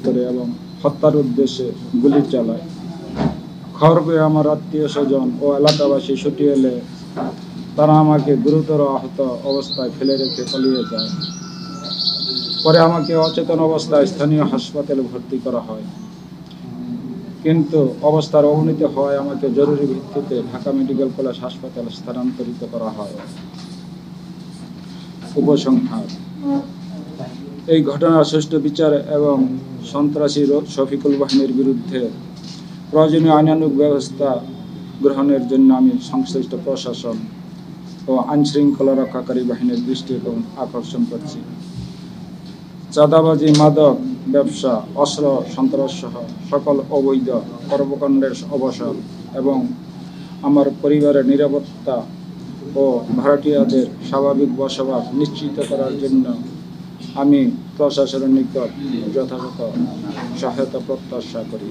করে এবং হত্যার উদ্দেশ্যে গুলি চালায়। খবর পেয়ে আমার আত্মীয় স্বজন ও এলাকাবাসী ছুটে এলে তারা আমাকে গুরুতর আহত অবস্থায় ফেলে রেখে পালিয়ে যায়। পরে আমাকে অচেতন অবস্থায় স্থানীয় হাসপাতালে ভর্তি করা হয়, কিন্তু অবস্থার অবনতি হওয়ায় আমাকে জরুরি ভিত্তিতে ঢাকা মেডিকেল কলেজ হাসপাতালে স্থানান্তরিত করা হয়। উপসংহার: এই ঘটনার সুষ্ঠু বিচার এবং সন্ত্রাসী শফিকুল বাহিনীর বিরুদ্ধে প্রয়োজনীয় আইনানুগ ব্যবস্থা গ্রহণের জন্য আমি সংশ্লিষ্ট প্রশাসন ও আইনশৃঙ্খলা রক্ষাকারী বাহিনীর দৃষ্টি আকর্ষণ করছি। চাঁদাবাজি, মাদক ব্যবসা, অস্ত্র সন্ত্রাস সহ সকল অবৈধ কর্মকাণ্ডের অবসান এবং আমার পরিবারের নিরাপত্তা ও ভাড়াটিয়াদের স্বাভাবিক বসবাস নিশ্চিত করার জন্য আমি প্রশাসনের নিকট যথাযথ সহায়তা প্রত্যাশা করি।